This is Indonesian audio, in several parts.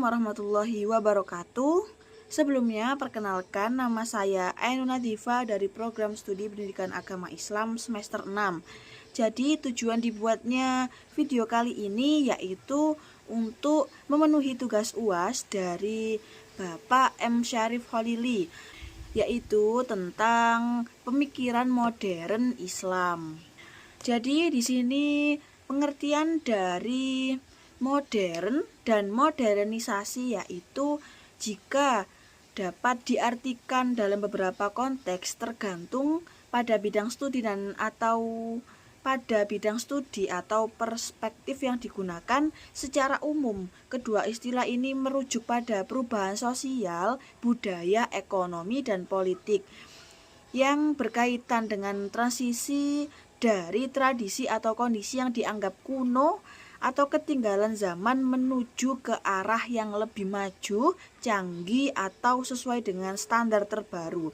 warahmatullahi wabarakatuh. Sebelumnya, perkenalkan nama saya Ainuna Diva dari program studi pendidikan agama Islam semester 6. Jadi tujuan dibuatnya video kali ini yaitu untuk memenuhi tugas UAS dari Bapak M. Syarif Khalili, yaitu tentang pemikiran modern Islam. Jadi di sini pengertian dari modern dan modernisasi yaitu jika dapat diartikan dalam beberapa konteks tergantung pada bidang studi atau perspektif yang digunakan secara umum. Kedua istilah ini merujuk pada perubahan sosial, budaya, ekonomi, dan politik yang berkaitan dengan transisi dari tradisi atau kondisi yang dianggap kuno atau ketinggalan zaman menuju ke arah yang lebih maju, canggih, atau sesuai dengan standar terbaru.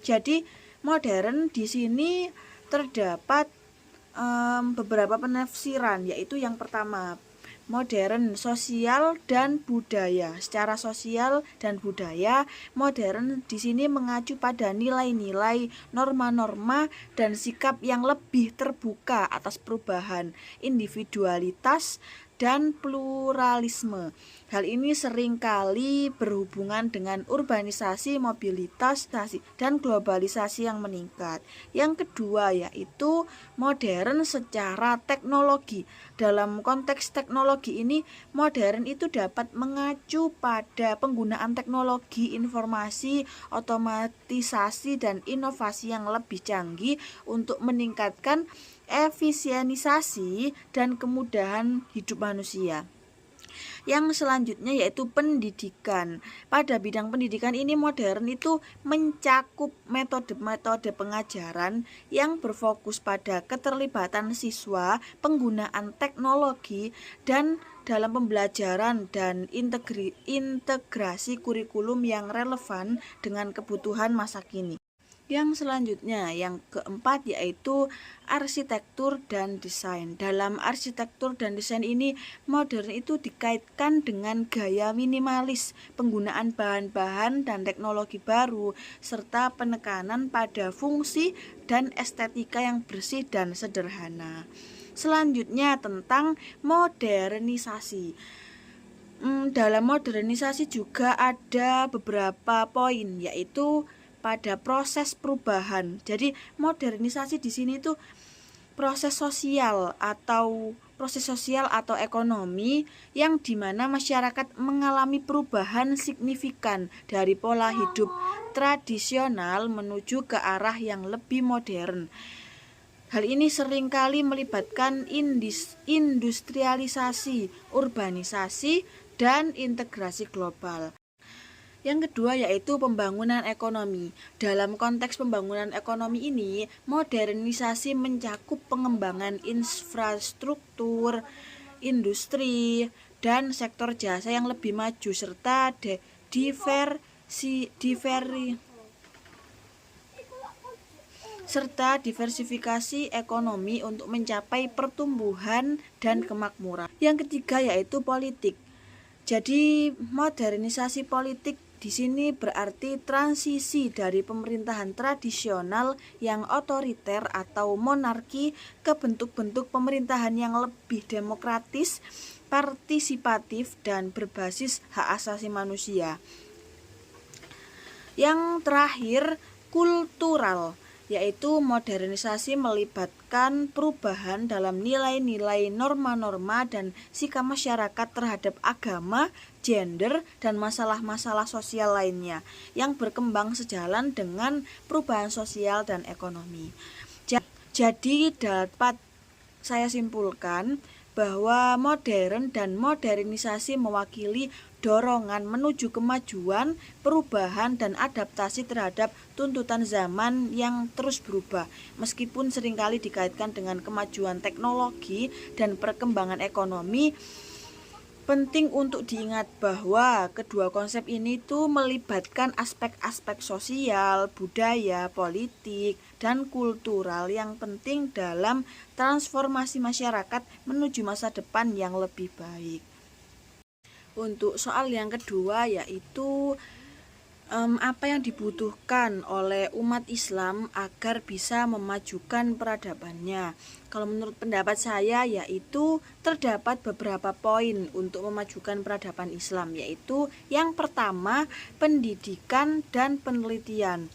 Jadi modern di sini terdapat beberapa penafsiran, yaitu yang pertama modern sosial dan budaya. Secara sosial dan budaya, modern di sini mengacu pada nilai-nilai, norma-norma, dan sikap yang lebih terbuka atas perubahan, individualitas, dan pluralisme. Hal ini seringkali berhubungan dengan urbanisasi, mobilitas, dan globalisasi yang meningkat. Yang kedua yaitu modern secara teknologi. Dalam konteks teknologi ini, modern itu dapat mengacu pada penggunaan teknologi informasi, otomatisasi, dan inovasi yang lebih canggih untuk meningkatkan efisienisasi dan kemudahan hidup manusia. Yang selanjutnya yaitu pendidikan. Pada bidang pendidikan ini modern itu mencakup metode-metode pengajaran yang berfokus pada keterlibatan siswa, penggunaan teknologi, dan dalam pembelajaran dan integrasi kurikulum yang relevan dengan kebutuhan masa kini. Yang selanjutnya, yang keempat yaitu arsitektur dan desain. Dalam arsitektur dan desain ini, modern itu dikaitkan dengan gaya minimalis, penggunaan bahan-bahan dan teknologi baru, serta penekanan pada fungsi dan estetika yang bersih dan sederhana. Selanjutnya tentang modernisasi. Dalam modernisasi juga ada beberapa poin, yaitu pada proses perubahan. Jadi modernisasi di sini tuh proses sosial atau ekonomi yang dimana masyarakat mengalami perubahan signifikan dari pola hidup tradisional menuju ke arah yang lebih modern. Hal ini seringkali melibatkan industrialisasi, urbanisasi, dan integrasi global. Yang kedua yaitu pembangunan ekonomi. Dalam konteks pembangunan ekonomi ini, modernisasi mencakup pengembangan infrastruktur, industri, dan sektor jasa yang lebih maju serta diversifikasi ekonomi untuk mencapai pertumbuhan dan kemakmuran. Yang ketiga yaitu politik. Jadi modernisasi politik di sini berarti transisi dari pemerintahan tradisional yang otoriter atau monarki ke bentuk-bentuk pemerintahan yang lebih demokratis, partisipatif, dan berbasis hak asasi manusia. Yang terakhir, kultural, yaitu modernisasi melibatkan perubahan dalam nilai-nilai, norma-norma, dan sikap masyarakat terhadap agama, gender, dan masalah-masalah sosial lainnya yang berkembang sejalan dengan perubahan sosial dan ekonomi. Jadi dapat saya simpulkan bahwa modern dan modernisasi mewakili dorongan menuju kemajuan, perubahan, dan adaptasi terhadap tuntutan zaman yang terus berubah. Meskipun seringkali dikaitkan dengan kemajuan teknologi dan perkembangan ekonomi, penting untuk diingat bahwa kedua konsep ini tuh melibatkan aspek-aspek sosial, budaya, politik, dan kultural yang penting dalam transformasi masyarakat menuju masa depan yang lebih baik. Untuk soal yang kedua yaitu apa yang dibutuhkan oleh umat Islam agar bisa memajukan peradabannya. Kalau menurut pendapat saya yaitu terdapat beberapa poin untuk memajukan peradaban Islam, yaitu yang pertama pendidikan dan penelitian.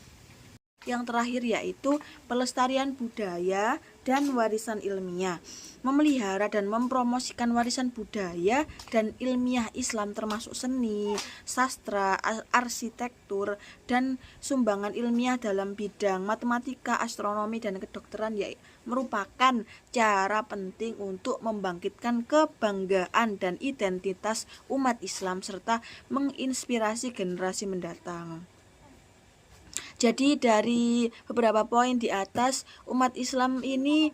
Yang terakhir yaitu pelestarian budaya dan warisan ilmiah. Memelihara dan mempromosikan warisan budaya dan ilmiah Islam termasuk seni, sastra, arsitektur, dan sumbangan ilmiah dalam bidang matematika, astronomi, dan kedokteran merupakan cara penting untuk membangkitkan kebanggaan dan identitas umat Islam serta menginspirasi generasi mendatang. Jadi dari beberapa poin di atas, umat Islam ini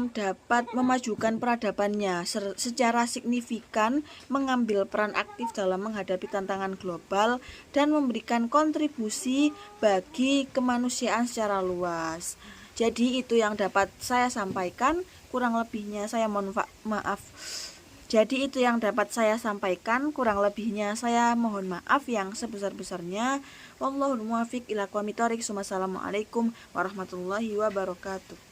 dapat memajukan peradabannya secara signifikan, mengambil peran aktif dalam menghadapi tantangan global, dan memberikan kontribusi bagi kemanusiaan secara luas. Jadi itu yang dapat saya sampaikan, kurang lebihnya saya mohon maaf. Jadi itu yang dapat saya sampaikan, kurang lebihnya saya mohon maaf yang sebesar-besarnya. Wallahul muwaffiq ila aqwamit thoriq. Wassalamualaikum warahmatullahi wabarakatuh.